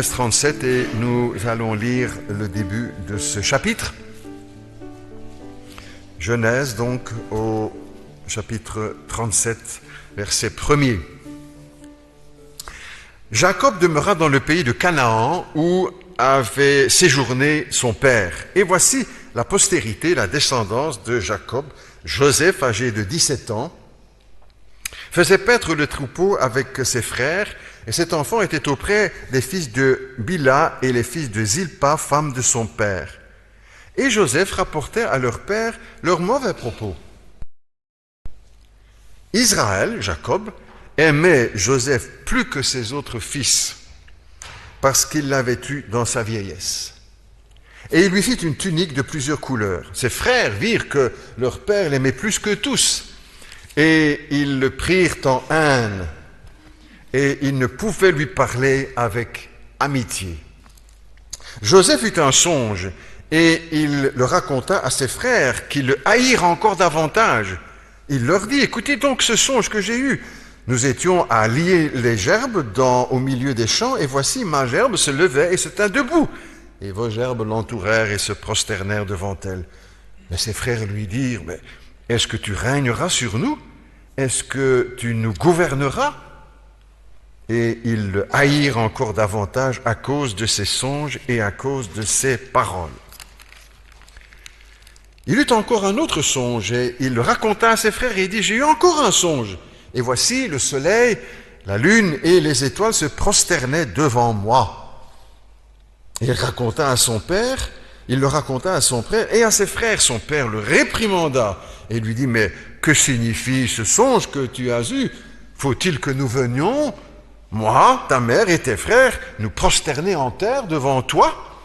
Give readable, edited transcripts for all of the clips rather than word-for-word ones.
Genèse 37 et nous allons lire le début de ce chapitre. Genèse donc au chapitre 37, verset 1er. Jacob demeura dans le pays de Canaan où avait séjourné son père. Et voici la postérité, la descendance de Jacob. Joseph, âgé de 17 ans, faisait paître le troupeau avec ses frères, et cet enfant était auprès des fils de Bila et les fils de Zilpa, femme de son père. Et Joseph rapportait à leur père leurs mauvais propos. Israël, Jacob, aimait Joseph plus que ses autres fils, parce qu'il l'avait eu dans sa vieillesse. Et il lui fit une tunique de plusieurs couleurs. Ses frères virent que leur père l'aimait plus que tous, et ils le prirent en haine, et ils ne pouvaient lui parler avec amitié. Joseph eut un songe, et il le raconta à ses frères, qui le haïrent encore davantage. Il leur dit, écoutez donc ce songe que j'ai eu. Nous étions à lier les gerbes au milieu des champs, et voici ma gerbe se levait et se tint debout. Et vos gerbes l'entourèrent et se prosternèrent devant elle. Mais ses frères lui dirent, mais est-ce que tu régneras sur nous? Est-ce que tu nous gouverneras? Et ils le haïrent encore davantage à cause de ses songes et à cause de ses paroles. Il eut encore un autre songe, et il le raconta à ses frères, et il dit, j'ai eu encore un songe. Et voici le soleil, la lune et les étoiles se prosternaient devant moi. Et il le raconta à son père et à ses frères. Son père le réprimanda et lui dit, mais que signifie ce songe que tu as eu? Faut-il que nous venions, moi, ta mère et tes frères, nous prosterner en terre devant toi?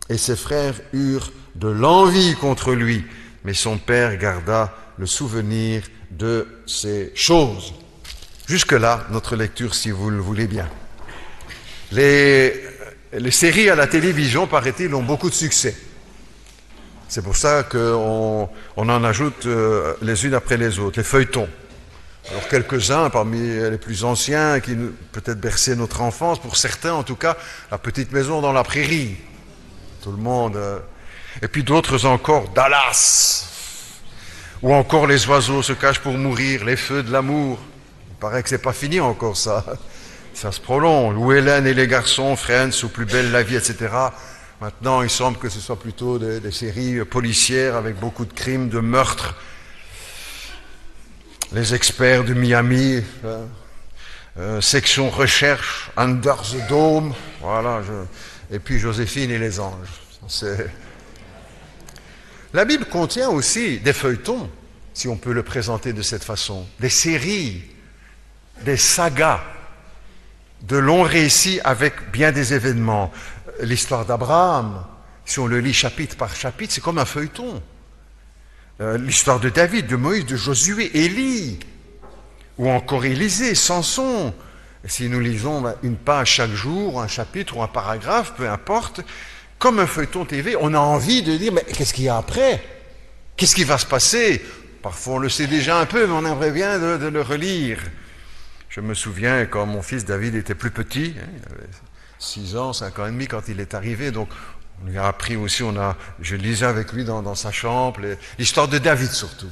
Et ses frères eurent de l'envie contre lui, mais son père garda le souvenir de ces choses. Jusque-là, notre lecture, si vous le voulez bien. Les séries à la télévision, paraît-il, ont beaucoup de succès. C'est pour ça qu'on en ajoute les unes après les autres, les feuilletons. Alors quelques-uns parmi les plus anciens qui peut-être bercé notre enfance, pour certains en tout cas, La petite maison dans la prairie. Tout le monde. Et puis d'autres encore, Dallas. Ou encore Les oiseaux se cachent pour mourir, Les feux de l'amour. Il paraît que c'est pas fini encore ça. Ça se prolonge. Ou Hélène et les garçons, Friends, ou Plus belle la vie, etc. Maintenant, il semble que ce soit plutôt des séries policières avec beaucoup de crimes, de meurtres. Les experts de Miami, section recherche, Under the Dome, voilà. Et puis Joséphine et les anges. La Bible contient aussi des feuilletons, si on peut le présenter de cette façon, des séries, des sagas, de longs récits avec bien des événements. L'histoire d'Abraham, si on le lit chapitre par chapitre, c'est comme un feuilleton. L'histoire de David, de Moïse, de Josué, Élie, ou encore Élisée, Samson. Si nous lisons une page chaque jour, un chapitre ou un paragraphe, peu importe, comme un feuilleton TV, on a envie de dire, mais qu'est-ce qu'il y a après? Qu'est-ce qui va se passer? Parfois on le sait déjà un peu, mais on aimerait bien de le relire. Je me souviens quand mon fils David était plus petit, il avait 6 ans, 5 ans et demi quand il est arrivé, donc on lui a appris aussi, je lisais avec lui dans sa chambre, l'histoire de David surtout.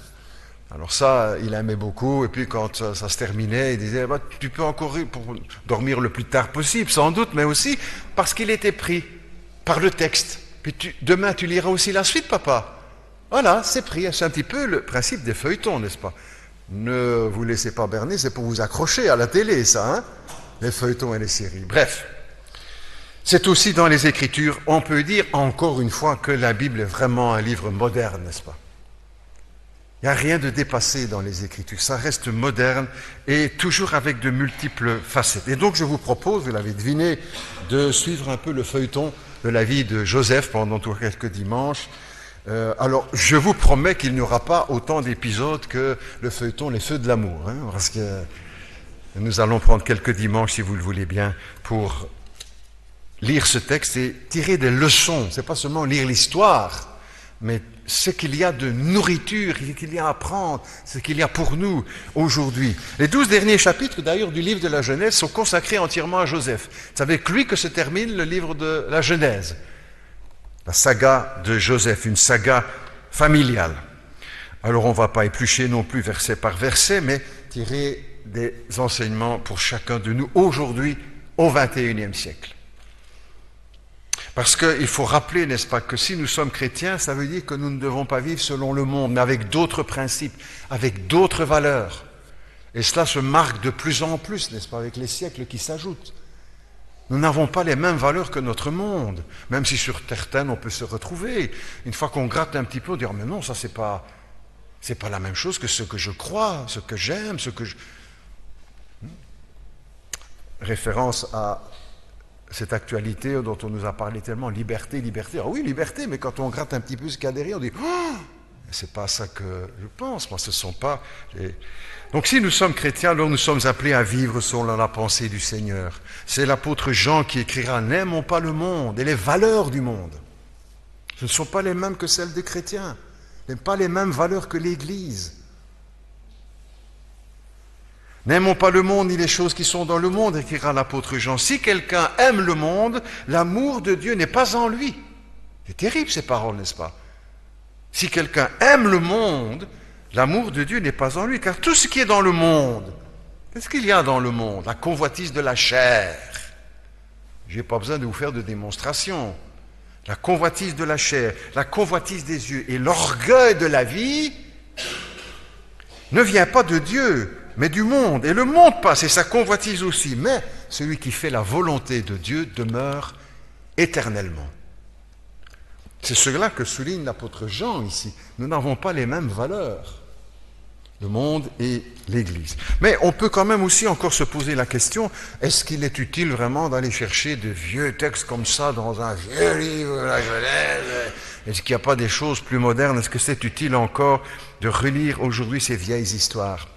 Alors ça, il aimait beaucoup, et puis quand ça se terminait, il disait, tu peux encore pour dormir le plus tard possible, sans doute, mais aussi parce qu'il était pris par le texte. Puis demain, tu liras aussi la suite, papa. Voilà, c'est pris. C'est un petit peu le principe des feuilletons, n'est-ce pas? Ne vous laissez pas berner, c'est pour vous accrocher à la télé, ça, hein? Les feuilletons et les séries. Bref. C'est aussi dans les Écritures, on peut dire encore une fois que la Bible est vraiment un livre moderne, n'est-ce pas? Il n'y a rien de dépassé dans les Écritures, ça reste moderne et toujours avec de multiples facettes. Et donc je vous propose, vous l'avez deviné, de suivre un peu le feuilleton de la vie de Joseph pendant quelques dimanches. Alors je vous promets qu'il n'y aura pas autant d'épisodes que le feuilleton Les feux de l'amour, hein, parce que nous allons prendre quelques dimanches, si vous le voulez bien, pour lire ce texte et tirer des leçons. C'est pas seulement lire l'histoire, mais ce qu'il y a de nourriture, ce qu'il y a à prendre, ce qu'il y a pour nous aujourd'hui. Les 12 derniers chapitres, d'ailleurs, du livre de la Genèse sont consacrés entièrement à Joseph. C'est avec lui que se termine le livre de la Genèse. La saga de Joseph, une saga familiale. Alors on ne va pas éplucher non plus verset par verset, mais tirer des enseignements pour chacun de nous aujourd'hui, au XXIe siècle. Parce qu'il faut rappeler, n'est-ce pas, que si nous sommes chrétiens, ça veut dire que nous ne devons pas vivre selon le monde, mais avec d'autres principes, avec d'autres valeurs. Et cela se marque de plus en plus, n'est-ce pas, avec les siècles qui s'ajoutent. Nous n'avons pas les mêmes valeurs que notre monde, même si sur certaines on peut se retrouver. Une fois qu'on gratte un petit peu, on dit « mais non, ça c'est pas la même chose que ce que je crois, ce que j'aime, ce que je... » Référence à cette actualité dont on nous a parlé tellement, liberté, liberté. Ah oui, liberté, mais quand on gratte un petit peu ce qu'il y a derrière, on dit oh, c'est pas ça que je pense, moi ce sont pas... Donc si nous sommes chrétiens, alors nous sommes appelés à vivre selon la pensée du Seigneur. C'est l'apôtre Jean qui écrira « N'aimons pas le monde et les valeurs du monde. Ce ne sont pas les mêmes que celles des chrétiens, pas les mêmes valeurs que l'Église. N'aimons pas le monde ni les choses qui sont dans le monde, écrira l'apôtre Jean. Si quelqu'un aime le monde, l'amour de Dieu n'est pas en lui. » C'est terrible ces paroles, n'est-ce pas? Si quelqu'un aime le monde, l'amour de Dieu n'est pas en lui, car tout ce qui est dans le monde, qu'est-ce qu'il y a dans le monde? La convoitise de la chair. Je n'ai pas besoin de vous faire de démonstration. La convoitise de la chair, la convoitise des yeux et l'orgueil de la vie ne vient pas de Dieu, mais du monde. Et le monde passe, et sa convoitise aussi. Mais celui qui fait la volonté de Dieu demeure éternellement. C'est cela que souligne l'apôtre Jean ici. Nous n'avons pas les mêmes valeurs, le monde et l'Église. Mais on peut quand même aussi encore se poser la question, est-ce qu'il est utile vraiment d'aller chercher de vieux textes comme ça dans un vieux livre de la Genèse? Est-ce qu'il n'y a pas des choses plus modernes? Est-ce que c'est utile encore de relire aujourd'hui ces vieilles histoires?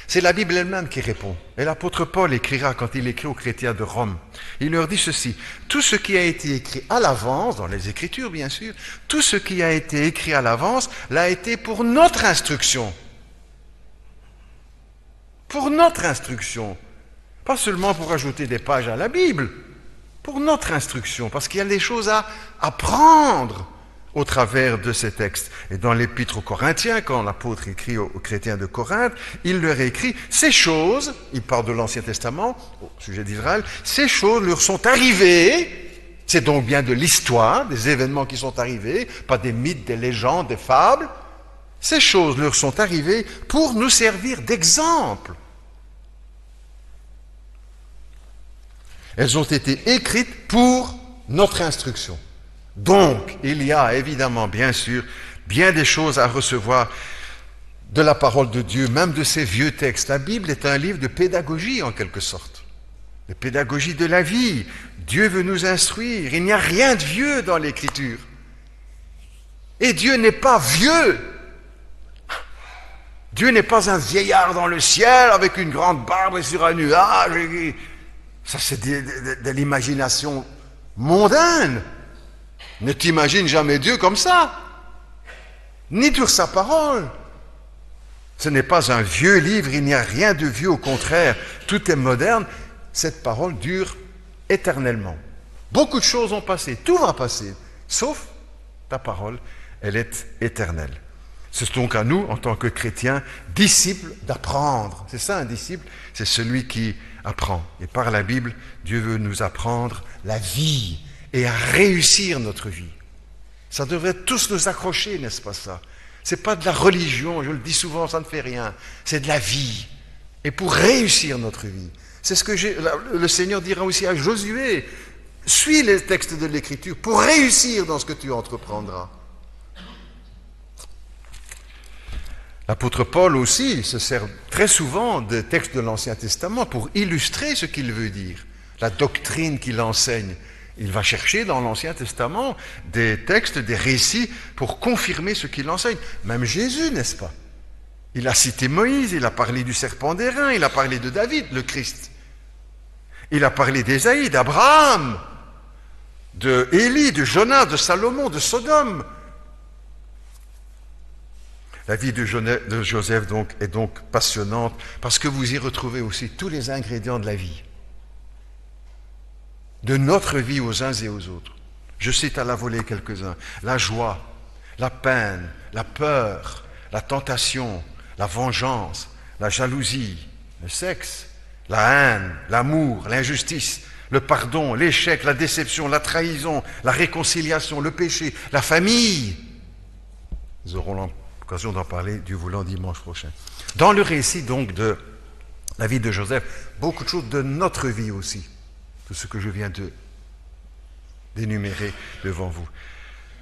C'est la Bible elle-même qui répond. Et l'apôtre Paul écrira quand il écrit aux chrétiens de Rome. Il leur dit ceci, tout ce qui a été écrit à l'avance, dans les Écritures bien sûr, tout ce qui a été écrit à l'avance l'a été pour notre instruction. Pour notre instruction. Pas seulement pour ajouter des pages à la Bible, pour notre instruction, parce qu'il y a des choses à apprendre au travers de ces textes. Et dans l'épître aux Corinthiens, quand l'apôtre écrit aux chrétiens de Corinthe, il leur écrit ces choses, il parle de l'Ancien Testament, au sujet d'Israël, ces choses leur sont arrivées, c'est donc bien de l'histoire, des événements qui sont arrivés, pas des mythes, des légendes, des fables, ces choses leur sont arrivées pour nous servir d'exemple. Elles ont été écrites pour notre instruction. Donc, il y a évidemment, bien sûr, bien des choses à recevoir de la parole de Dieu, même de ces vieux textes. La Bible est un livre de pédagogie, en quelque sorte. De pédagogie de la vie. Dieu veut nous instruire. Il n'y a rien de vieux dans l'Écriture. Et Dieu n'est pas vieux. Dieu n'est pas un vieillard dans le ciel avec une grande barbe et sur un nuage. Ça, c'est de l'imagination mondaine. Ne t'imagine jamais Dieu comme ça, ni sur sa parole. Ce n'est pas un vieux livre, il n'y a rien de vieux, au contraire, tout est moderne. Cette parole dure éternellement. Beaucoup de choses ont passé, tout va passer, sauf ta parole, elle est éternelle. C'est donc à nous, en tant que chrétiens, disciples, d'apprendre. C'est ça un disciple, c'est celui qui apprend. Et par la Bible, Dieu veut nous apprendre la vie et à réussir notre vie. Ça devrait tous nous accrocher, n'est-ce pas ça? C'est pas de la religion, je le dis souvent, ça ne fait rien. C'est de la vie. Et pour réussir notre vie, c'est ce que le Seigneur dira aussi à Josué. Suis les textes de l'Écriture pour réussir dans ce que tu entreprendras. L'apôtre Paul aussi se sert très souvent de textes de l'Ancien Testament pour illustrer ce qu'il veut dire, la doctrine qu'il enseigne. Il va chercher dans l'Ancien Testament des textes, des récits pour confirmer ce qu'il enseigne. Même Jésus, n'est-ce pas? Il a cité Moïse, il a parlé du serpent d'airain, il a parlé de David, le Christ. Il a parlé d'Ésaïe, d'Abraham, de Élie, de Jonas, de Salomon, de Sodome. La vie de Joseph donc, est donc passionnante parce que vous y retrouvez aussi tous les ingrédients de la vie, de notre vie aux uns et aux autres. Je cite à la volée quelques-uns. La joie, la peine, la peur, la tentation, la vengeance, la jalousie, le sexe, la haine, l'amour, l'injustice, le pardon, l'échec, la déception, la trahison, la réconciliation, le péché, la famille. Nous aurons l'occasion d'en parler, Dieu voulant, dimanche prochain. Dans le récit donc de la vie de Joseph, beaucoup de choses de notre vie aussi, tout ce que je viens d'énumérer devant vous.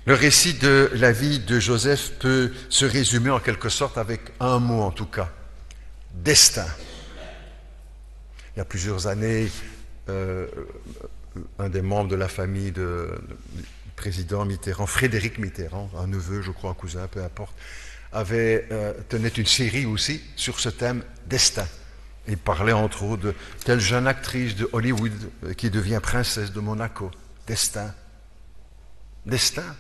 Le récit de la vie de Joseph peut se résumer en quelque sorte avec un mot en tout cas, destin. Il y a plusieurs années, un des membres de la famille du président Mitterrand, Frédéric Mitterrand, un neveu, je crois, un cousin, peu importe, tenait une série aussi sur ce thème destin. Il parlait entre autres de telle jeune actrice de Hollywood qui devient princesse de Monaco. Destin. Destin.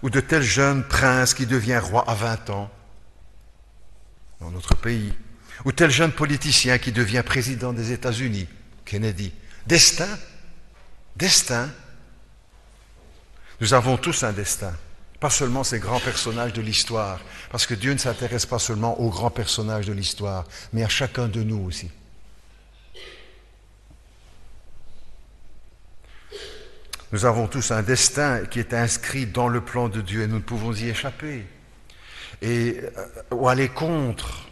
Ou de tel jeune prince qui devient roi à 20 ans dans notre pays. Ou tel jeune politicien qui devient président des États-Unis, Kennedy. Destin. Destin. Nous avons tous un destin. Pas seulement ces grands personnages de l'histoire, parce que Dieu ne s'intéresse pas seulement aux grands personnages de l'histoire, mais à chacun de nous aussi. Nous avons tous un destin qui est inscrit dans le plan de Dieu et nous ne pouvons y échapper. Ou aller contre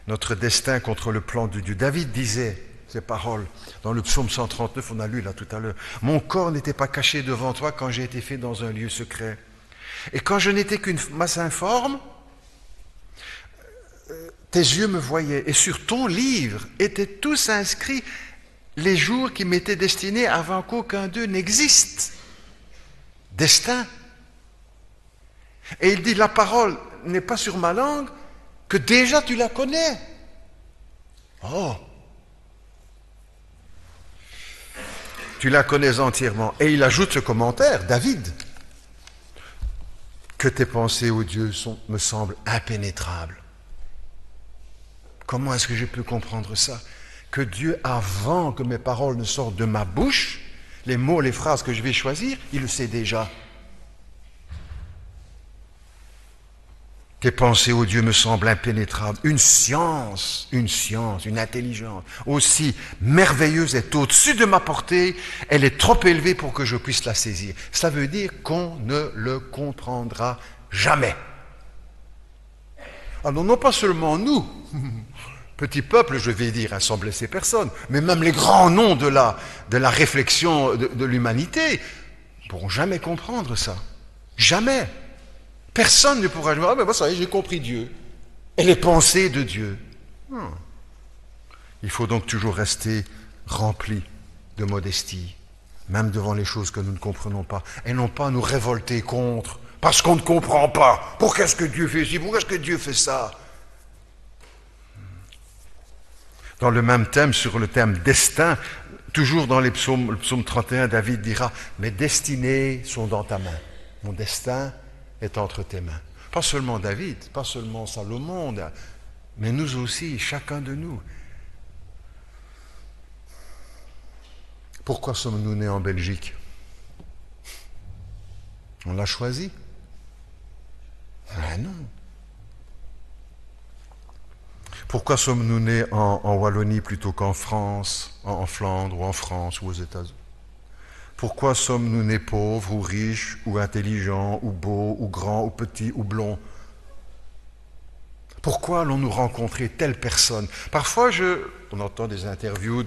notre destin, contre le plan de Dieu. David disait ces paroles dans le psaume 139, on a lu là tout à l'heure. « Mon corps n'était pas caché devant toi quand j'ai été fait dans un lieu secret. Et quand je n'étais qu'une masse informe, tes yeux me voyaient. Et sur ton livre étaient tous inscrits les jours qui m'étaient destinés avant qu'aucun d'eux n'existe. » Destin. Et il dit, la parole n'est pas sur ma langue, que déjà tu la connais. Oh! Tu la connais entièrement. Et il ajoute ce commentaire, David, que tes pensées, ô Dieu, me semblent impénétrables. Comment est-ce que j'ai pu comprendre ça? Que Dieu, avant que mes paroles ne sortent de ma bouche, les mots, les phrases que je vais choisir, il le sait déjà. Tes pensées, ô Dieu, me semblent impénétrables. Une science, une intelligence aussi merveilleuse est au-dessus de ma portée. Elle est trop élevée pour que je puisse la saisir. Ça veut dire qu'on ne le comprendra jamais. Alors non pas seulement nous, petit peuple, je vais dire, sans blesser personne, mais même les grands noms de la réflexion de l'humanité ne pourront jamais comprendre ça. Jamais. Personne ne pourra dire, ah ben ça y est, j'ai compris Dieu. Et les pensées de Dieu. Il faut donc toujours rester rempli de modestie, même devant les choses que nous ne comprenons pas, et non pas nous révolter contre, parce qu'on ne comprend pas. Pourquoi est-ce que Dieu fait ci? Pourquoi est-ce que Dieu fait ça? Dans le même thème, sur le thème destin, toujours dans le psaume 31, David dira, mes destinées sont dans ta main. Mon destin est entre tes mains. Pas seulement David, pas seulement Salomon, mais nous aussi, chacun de nous. Pourquoi sommes-nous nés en Belgique? On l'a choisi? Ah non. Pourquoi sommes-nous nés en Wallonie plutôt qu'en France, en Flandre ou en France ou aux États-Unis? Pourquoi sommes-nous nés pauvres ou riches ou intelligents ou beaux ou grands ou petits ou blonds? Pourquoi allons-nous rencontrer telle personne? Parfois, on entend des interviews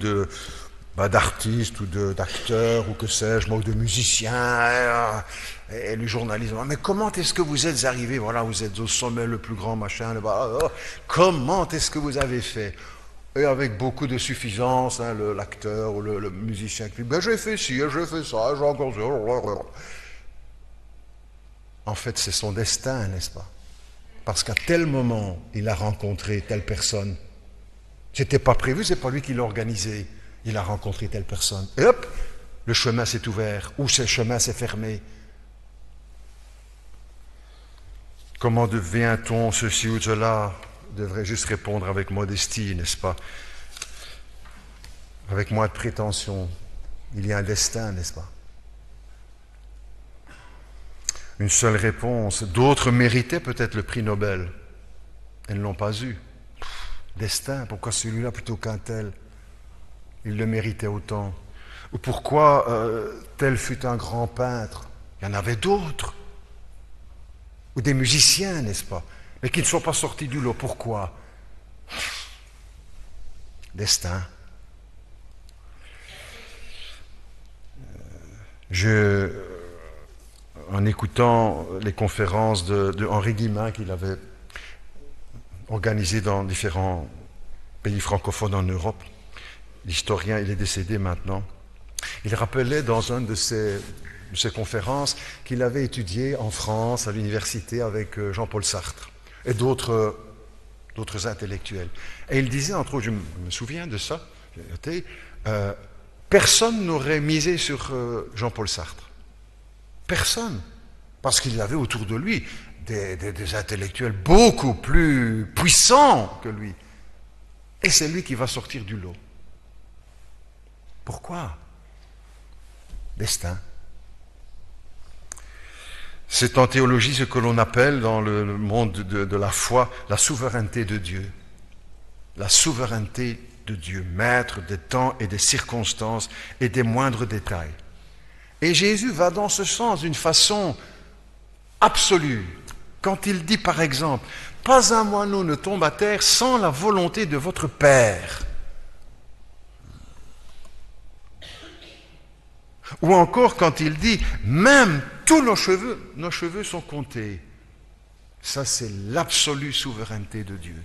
d'artistes ou d'acteurs ou que sais-je, ou de musiciens, et les journalistes disent, mais comment est-ce que vous êtes arrivés? Voilà, vous êtes au sommet le plus grand, machin, comment est-ce que vous avez fait? Et avec beaucoup de suffisance, l'acteur ou le musicien qui dit, ben j'ai fait ci, j'ai fait ça, j'ai encore ça. En fait, c'est son destin, n'est-ce pas? Parce qu'à tel moment, il a rencontré telle personne. C'était pas prévu, c'est pas lui qui l'a organisé. Il a rencontré telle personne. Et hop, le chemin s'est ouvert, ou ce chemin s'est fermé. Comment devient-on ceci ou cela? On devrait juste répondre avec modestie, n'est-ce pas? Avec moins de prétention. Il y a un destin, n'est-ce pas? Une seule réponse. D'autres méritaient peut-être le prix Nobel. Elles ne l'ont pas eu. Destin, pourquoi celui-là plutôt qu'un tel? Il le méritait autant. Ou pourquoi tel fut un grand peintre? Il y en avait d'autres. Ou des musiciens, n'est-ce pas? Mais qui ne sont pas sortis du lot. Pourquoi? Destin. En écoutant les conférences de Henri Guillemin qu'il avait organisées dans différents pays francophones en Europe, l'historien, il est décédé maintenant, il rappelait dans une de ses conférences qu'il avait étudié en France, à l'université, avec Jean-Paul Sartre et d'autres intellectuels. Et il disait, entre autres, je me souviens de ça, personne n'aurait misé sur Jean-Paul Sartre. Personne. Parce qu'il avait autour de lui des intellectuels beaucoup plus puissants que lui. Et c'est lui qui va sortir du lot. Pourquoi? Destin. C'est en théologie ce que l'on appelle dans le monde de la foi la souveraineté de Dieu. La souveraineté de Dieu, maître des temps et des circonstances et des moindres détails. Et Jésus va dans ce sens d'une façon absolue. Quand il dit par exemple, « Pas un moineau ne tombe à terre sans la volonté de votre Père. » Ou encore quand il dit, « Même tous nos cheveux sont comptés. » Ça, c'est l'absolue souveraineté de Dieu,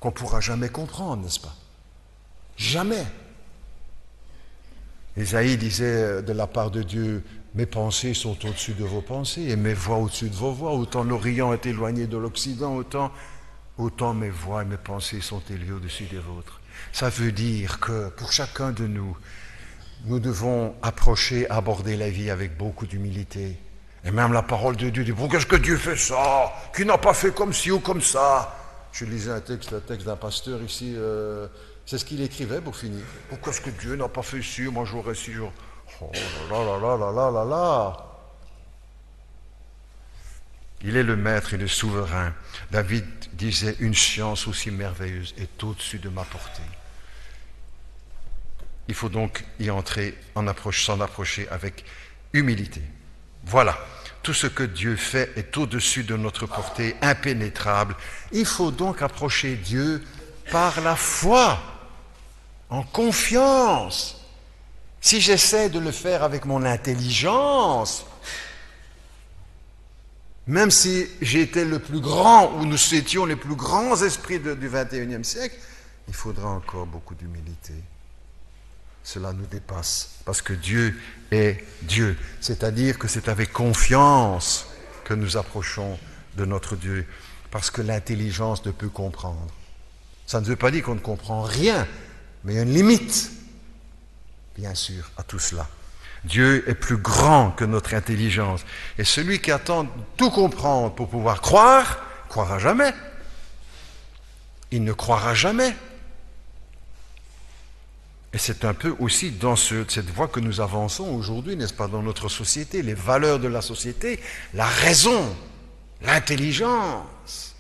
qu'on ne pourra jamais comprendre, n'est-ce pas? Jamais. Ésaïe disait de la part de Dieu, « Mes pensées sont au-dessus de vos pensées et mes voix au-dessus de vos voix. Autant l'Orient est éloigné de l'Occident, autant mes voix et mes pensées sont élevées au-dessus des vôtres. » Ça veut dire que pour chacun de nous, nous devons aborder la vie avec beaucoup d'humilité. Et même la parole de Dieu dit, pourquoi est-ce que Dieu fait ça? Qui n'a pas fait comme ci ou comme ça? Je lisais le texte d'un pasteur ici, c'est ce qu'il écrivait pour finir. Pourquoi est-ce que Dieu n'a pas fait ci? Moi j'aurais ci, j'aurais... Oh là là là là là là là. Il est le maître et le souverain. David disait, une science aussi merveilleuse est au-dessus de ma portée. Il faut donc y entrer, s'en approcher avec humilité. Voilà, tout ce que Dieu fait est au-dessus de notre portée, impénétrable. Il faut donc approcher Dieu par la foi, en confiance. Si j'essaie de le faire avec mon intelligence, même si j'étais le plus grand, ou nous étions les plus grands esprits du XXIe siècle, il faudra encore beaucoup d'humilité. Cela nous dépasse, parce que Dieu est Dieu. C'est-à-dire que c'est avec confiance que nous approchons de notre Dieu, parce que l'intelligence ne peut comprendre. Ça ne veut pas dire qu'on ne comprend rien, mais il y a une limite, bien sûr, à tout cela. Dieu est plus grand que notre intelligence. Et celui qui attend tout comprendre pour pouvoir croire, croira jamais. Il ne croira jamais. Et c'est un peu aussi dans cette voie que nous avançons aujourd'hui, n'est-ce pas, dans notre société, les valeurs de la société, la raison, l'intelligence.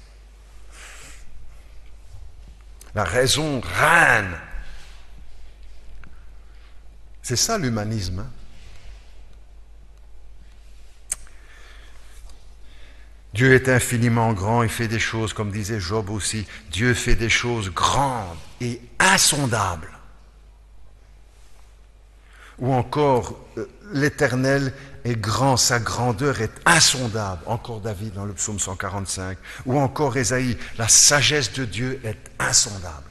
La raison règne. C'est ça l'humanisme. Dieu est infiniment grand, il fait des choses, comme disait Job aussi, Dieu fait des choses grandes et insondables. Ou encore, l'Éternel est grand, sa grandeur est insondable. Encore David dans le psaume 145. Ou encore Ésaïe, la sagesse de Dieu est insondable.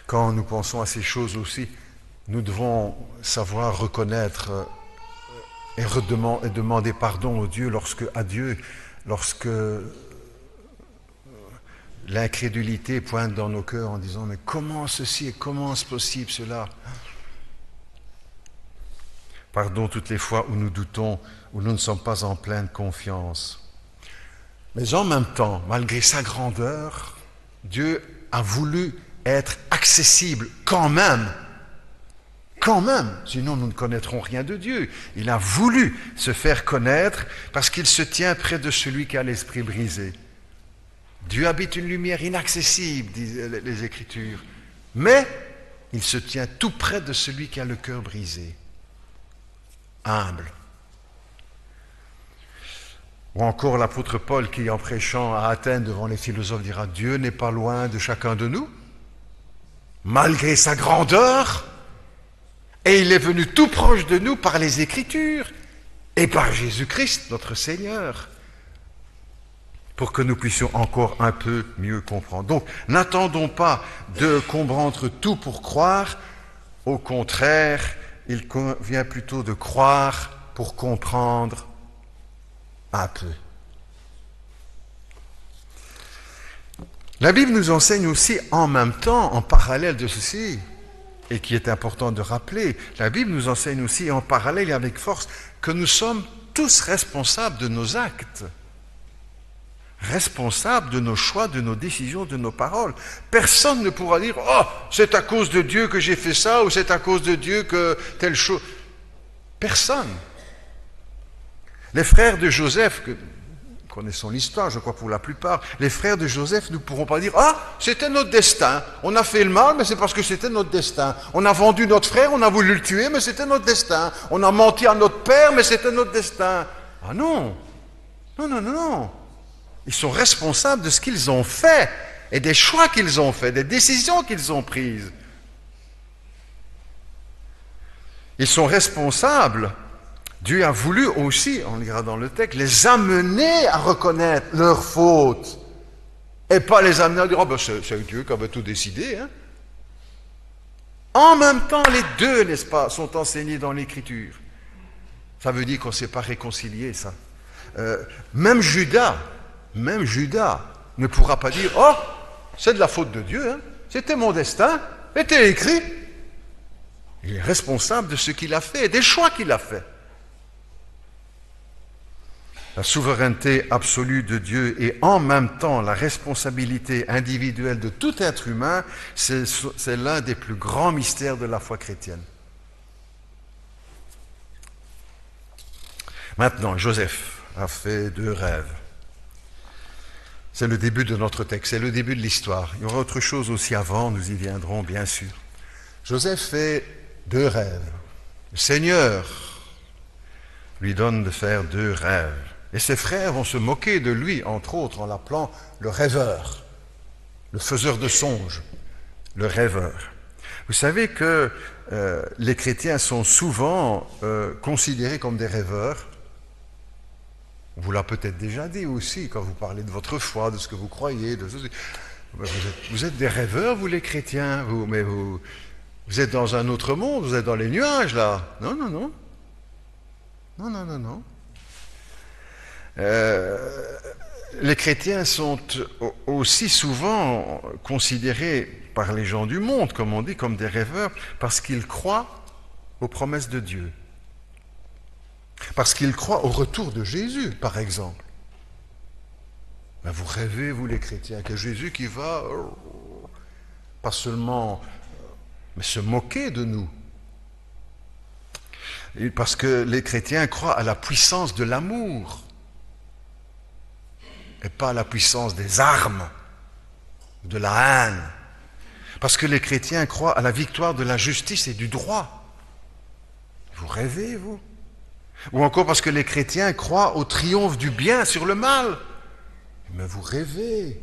Quand nous pensons à ces choses aussi, nous devons savoir reconnaître et demander pardon à Dieu lorsque l'incrédulité pointe dans nos cœurs en disant « Mais comment ceci et comment est-ce possible cela ?» Pardon toutes les fois où nous doutons, où nous ne sommes pas en pleine confiance. Mais en même temps, malgré sa grandeur, Dieu a voulu être accessible quand même, sinon nous ne connaîtrons rien de Dieu. Il a voulu se faire connaître parce qu'il se tient près de celui qui a l'esprit brisé. Dieu habite une lumière inaccessible, disent les Écritures, mais il se tient tout près de celui qui a le cœur brisé, humble. Ou encore l'apôtre Paul qui, en prêchant à Athènes devant les philosophes, dira « Dieu n'est pas loin de chacun de nous, malgré sa grandeur, et il est venu tout proche de nous par les Écritures et par Jésus-Christ, notre Seigneur, pour que nous puissions encore un peu mieux comprendre. » Donc, n'attendons pas de comprendre tout pour croire. Au contraire, il convient plutôt de croire pour comprendre un peu. La Bible nous enseigne aussi en même temps, en parallèle de ceci, et qui est important de rappeler, la Bible nous enseigne aussi en parallèle et avec force que nous sommes tous responsables de nos actes, responsables de nos choix, de nos décisions, de nos paroles. Personne ne pourra dire « Oh, c'est à cause de Dieu que j'ai fait ça » ou « C'est à cause de Dieu que telle chose ». Personne. Les frères de Joseph, connaissons l'histoire, je crois pour la plupart, les frères de Joseph ne pourront pas dire « Ah, c'était notre destin. On a fait le mal, mais c'est parce que c'était notre destin. On a vendu notre frère, on a voulu le tuer, mais c'était notre destin. On a menti à notre père, mais c'était notre destin. » Ah non. Non. Ils sont responsables de ce qu'ils ont fait et des choix qu'ils ont faits, des décisions qu'ils ont prises. Ils sont responsables. Dieu a voulu aussi, on lira dans le texte, les amener à reconnaître leurs fautes et pas les amener à dire « Oh ben c'est Dieu qui avait tout décidé. Hein. » En même temps, les deux, n'est-ce pas, sont enseignés dans l'Écriture. Ça veut dire qu'on ne s'est pas réconcilié, ça. Même Judas ne pourra pas dire « Oh, c'est de la faute de Dieu, hein. C'était mon destin, c'était écrit. » Il est responsable de ce qu'il a fait et des choix qu'il a fait. La souveraineté absolue de Dieu et en même temps la responsabilité individuelle de tout être humain, c'est l'un des plus grands mystères de la foi chrétienne. Maintenant, Joseph a fait 2 rêves. C'est le début de notre texte, c'est le début de l'histoire. Il y aura autre chose aussi avant, nous y viendrons bien sûr. Joseph fait 2 rêves. Le Seigneur lui donne de faire 2 rêves. Et ses frères vont se moquer de lui, entre autres, en l'appelant le rêveur, le faiseur de songes, le rêveur. Vous savez que les chrétiens sont souvent considérés comme des rêveurs. On vous l'a peut-être déjà dit aussi, quand vous parlez de votre foi, de ce que vous croyez. Vous êtes des rêveurs, vous les chrétiens, mais vous êtes dans un autre monde, vous êtes dans les nuages, là. Non. Les chrétiens sont aussi souvent considérés par les gens du monde, comme on dit, comme des rêveurs, parce qu'ils croient aux promesses de Dieu. Parce qu'ils croient au retour de Jésus, par exemple. Ben vous rêvez, vous les chrétiens, que Jésus qui va, pas seulement, mais se moquer de nous. Et parce que les chrétiens croient à la puissance de l'amour. Et pas à la puissance des armes, de la haine. Parce que les chrétiens croient à la victoire de la justice et du droit. Vous rêvez, vous? Ou encore parce que les chrétiens croient au triomphe du bien sur le mal. Mais vous rêvez.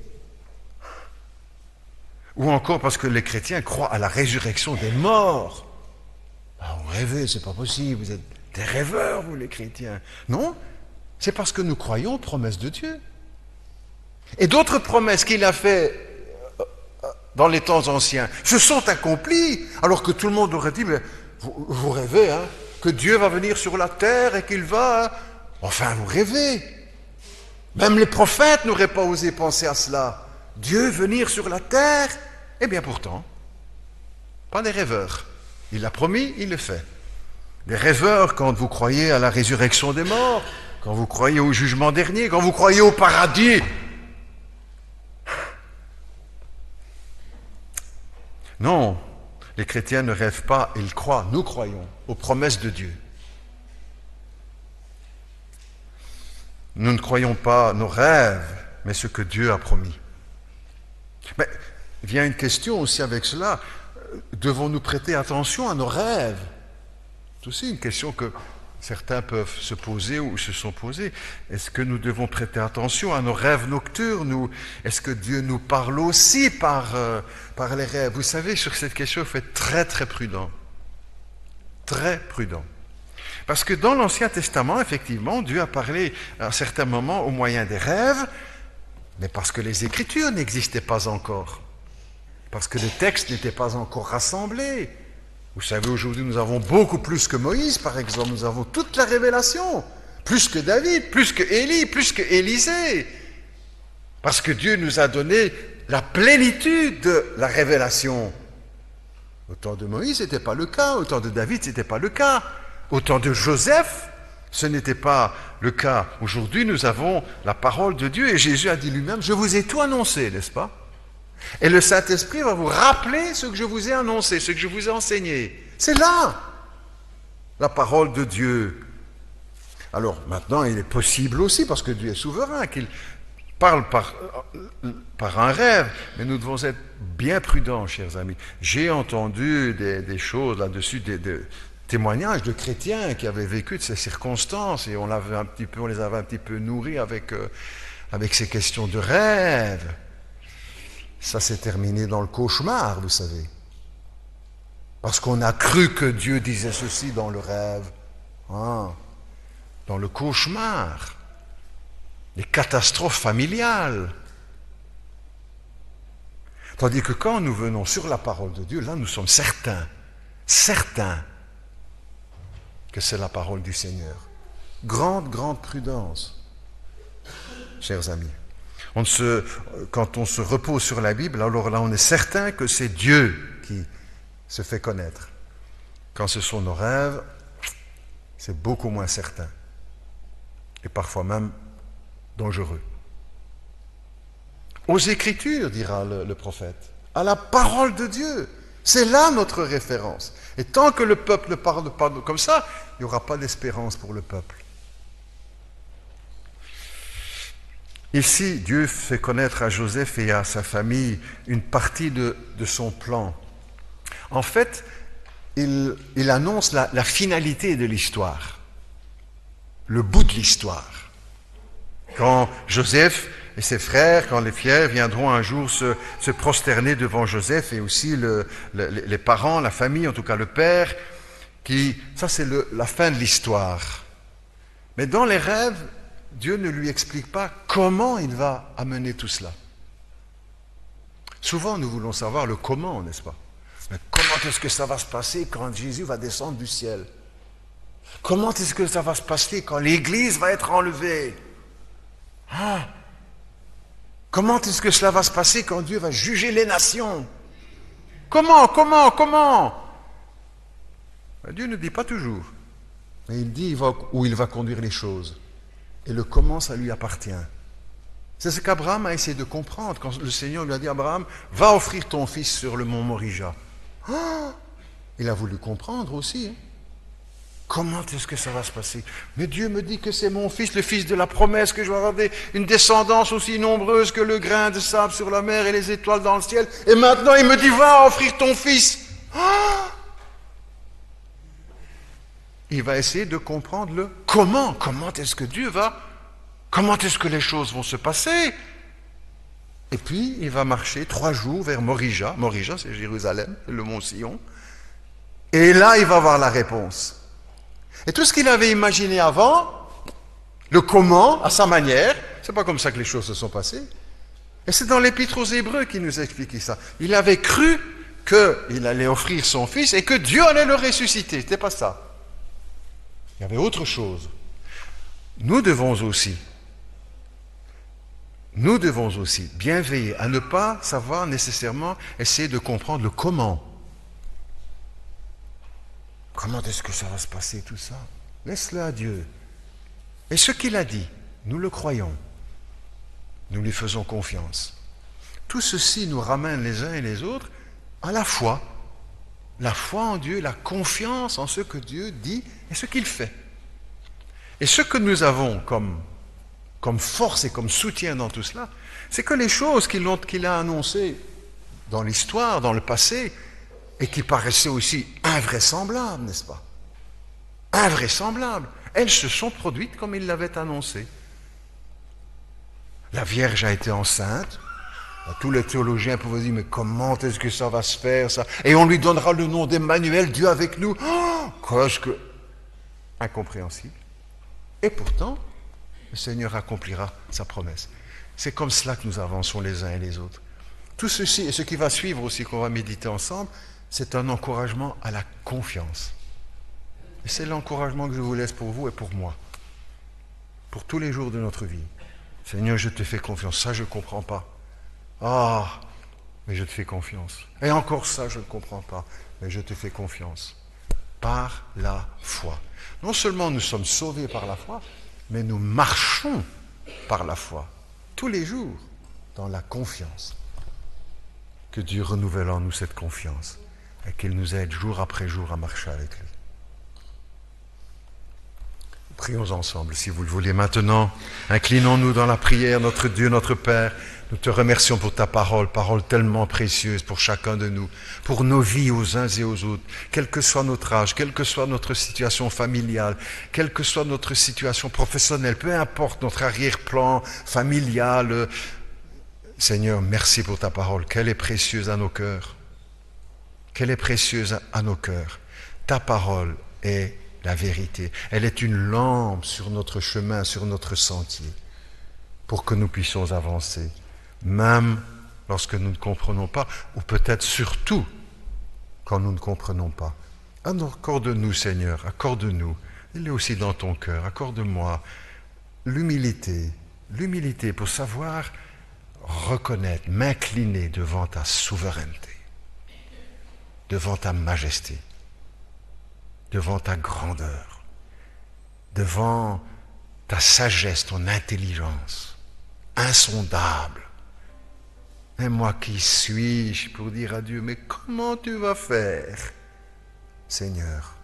Ou encore parce que les chrétiens croient à la résurrection des morts. Ah, vous rêvez, c'est pas possible, vous êtes des rêveurs, vous les chrétiens. Non, c'est parce que nous croyons aux promesses de Dieu. Et d'autres promesses qu'il a faites dans les temps anciens se sont accomplies, alors que tout le monde aurait dit, mais vous rêvez, hein, que Dieu va venir sur la terre et qu'il va... Hein. Enfin, vous rêvez. Même les prophètes n'auraient pas osé penser à cela. Dieu venir sur la terre? Eh bien pourtant, pas des rêveurs. Il l'a promis, il le fait. Des rêveurs quand vous croyez à la résurrection des morts, quand vous croyez au jugement dernier, quand vous croyez au paradis. Non, les chrétiens ne rêvent pas, ils croient, nous croyons aux promesses de Dieu. Nous ne croyons pas nos rêves, mais ce que Dieu a promis. Mais il vient une question aussi avec cela. Devons-nous prêter attention à nos rêves? C'est aussi une question que certains peuvent se poser ou se sont posés. Est-ce que nous devons prêter attention à nos rêves nocturnes? Est-ce que Dieu nous parle aussi par les rêves? Vous savez, sur cette question, il faut être très très prudent. Très prudent. Parce que dans l'Ancien Testament, effectivement, Dieu a parlé à un certain moment au moyen des rêves, mais parce que les Écritures n'existaient pas encore. Parce que les textes n'étaient pas encore rassemblés. Vous savez, aujourd'hui, nous avons beaucoup plus que Moïse, par exemple. Nous avons toute la révélation. Plus que David, plus que Élie, plus que Élisée. Parce que Dieu nous a donné la plénitude de la révélation. Au temps de Moïse, ce n'était pas le cas. Au temps de David, ce n'était pas le cas. Au temps de Joseph, ce n'était pas le cas. Aujourd'hui, nous avons la parole de Dieu et Jésus a dit lui-même, je vous ai tout annoncé, n'est-ce pas? Et le Saint-Esprit va vous rappeler ce que je vous ai annoncé, ce que je vous ai enseigné. C'est là, la parole de Dieu. Alors maintenant, il est possible aussi, parce que Dieu est souverain, qu'il parle par un rêve, mais nous devons être bien prudents, chers amis. J'ai entendu des choses là-dessus, des témoignages de chrétiens qui avaient vécu de ces circonstances, et on les avait un petit peu nourris avec ces questions de rêve. Ça s'est terminé dans le cauchemar, vous savez. Parce qu'on a cru que Dieu disait ceci dans le rêve. Dans le cauchemar. Les catastrophes familiales. Tandis que quand nous venons sur la parole de Dieu, là nous sommes certains que c'est la parole du Seigneur. Grande prudence, chers amis. Quand on se repose sur la Bible, alors là on est certain que c'est Dieu qui se fait connaître. Quand ce sont nos rêves, c'est beaucoup moins certain. Et parfois même dangereux. Aux Écritures, dira le prophète, à la parole de Dieu. C'est là notre référence. Et tant que le peuple ne parle pas comme ça, il n'y aura pas d'espérance pour le peuple. Ici, Dieu fait connaître à Joseph et à sa famille une partie de son plan. En fait, il annonce la finalité de l'histoire, le bout de l'histoire. Quand Joseph et ses frères, quand les frères viendront un jour se prosterner devant Joseph et aussi les parents, la famille, en tout cas le père, ça c'est la fin de l'histoire. Mais dans les rêves, Dieu ne lui explique pas comment il va amener tout cela. Souvent, nous voulons savoir le comment, n'est-ce pas? Mais comment est-ce que ça va se passer quand Jésus va descendre du ciel? Comment est-ce que ça va se passer quand l'Église va être enlevée? Comment est-ce que cela va se passer quand Dieu va juger les nations? Comment? Dieu ne dit pas toujours. Mais il dit où il va conduire les choses. Et le comment, ça lui appartient. C'est ce qu'Abraham a essayé de comprendre quand le Seigneur lui a dit, Abraham, va offrir ton fils sur le mont Morija. Il a voulu comprendre aussi. Comment est-ce que ça va se passer? Mais Dieu me dit que c'est mon fils, le fils de la promesse, que je vais avoir une descendance aussi nombreuse que le grain de sable sur la mer et les étoiles dans le ciel. Et maintenant, il me dit, va offrir ton fils. Il va essayer de comprendre le comment. Comment est-ce que Dieu va? Comment est-ce que les choses vont se passer? Et puis, il va marcher 3 jours vers Morija. Morija, c'est Jérusalem, c'est le mont Sion. Et là, il va avoir la réponse. Et tout ce qu'il avait imaginé avant, le comment, à sa manière, c'est pas comme ça que les choses se sont passées. Et c'est dans l'Épître aux Hébreux qu'il nous expliquait ça. Il avait cru qu'il allait offrir son fils et que Dieu allait le ressusciter. C'était pas ça. Il y avait autre chose. Nous devons aussi nous devons aussi bien veiller à ne pas savoir nécessairement essayer de comprendre le comment. Comment est-ce que ça va se passer tout ça? Laisse-le à Dieu. Et ce qu'il a dit, nous le croyons. Nous lui faisons confiance. Tout ceci nous ramène les uns et les autres à la foi. La foi en Dieu, la confiance en ce que Dieu dit et ce qu'il fait. Et ce que nous avons comme force et comme soutien dans tout cela, c'est que les choses qu'il a annoncées dans l'histoire, dans le passé, et qui paraissaient aussi invraisemblables, n'est-ce pas? Invraisemblables. Elles se sont produites comme il l'avait annoncé. La Vierge a été enceinte. Tous les théologiens pouvaient dire, mais comment est-ce que ça va se faire, ça? Et on lui donnera le nom d'Emmanuel, Dieu avec nous. Oh, qu'est-ce que... Incompréhensible. Et pourtant, le Seigneur accomplira sa promesse. C'est comme cela que nous avançons les uns et les autres. Tout ceci, et ce qui va suivre aussi, qu'on va méditer ensemble, c'est un encouragement à la confiance. Et c'est l'encouragement que je vous laisse pour vous et pour moi. Pour tous les jours de notre vie. Seigneur, je te fais confiance. Ça, je ne comprends pas. Ah, mais je te fais confiance. Et encore ça, je ne comprends pas. Mais je te fais confiance. Par la foi. Non seulement nous sommes sauvés par la foi, mais nous marchons par la foi. Tous les jours, dans la confiance. Que Dieu renouvelle en nous cette confiance. Et qu'il nous aide jour après jour à marcher avec lui. Prions ensemble, si vous le voulez. Maintenant, inclinons-nous dans la prière, notre Dieu, notre Père. Nous te remercions pour ta parole, parole tellement précieuse pour chacun de nous, pour nos vies aux uns et aux autres, quel que soit notre âge, quelle que soit notre situation familiale, quelle que soit notre situation professionnelle, peu importe notre arrière-plan familial. Seigneur, merci pour ta parole, qu'elle est précieuse à nos cœurs. Qu'elle est précieuse à nos cœurs. Ta parole est la vérité. Elle est une lampe sur notre chemin, sur notre sentier, pour que nous puissions avancer, même lorsque nous ne comprenons pas, ou peut-être surtout quand nous ne comprenons pas. Accorde-nous, Seigneur, accorde-nous, il est aussi dans ton cœur, accorde-moi l'humilité pour savoir reconnaître, m'incliner devant ta souveraineté, devant ta majesté, devant ta grandeur, devant ta sagesse, ton intelligence, insondable. Et moi, qui suis-je pour dire à Dieu, mais comment tu vas faire, Seigneur?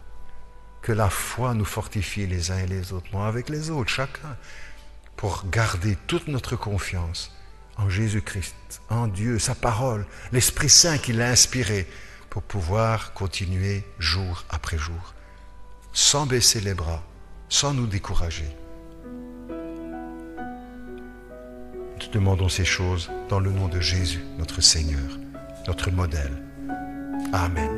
Que la foi nous fortifie les uns et les autres, moi avec les autres, chacun, pour garder toute notre confiance en Jésus-Christ, en Dieu, sa parole, l'Esprit Saint qui l'a inspiré, pour pouvoir continuer jour après jour, sans baisser les bras, sans nous décourager. Nous te demandons ces choses dans le nom de Jésus, notre Seigneur, notre modèle. Amen.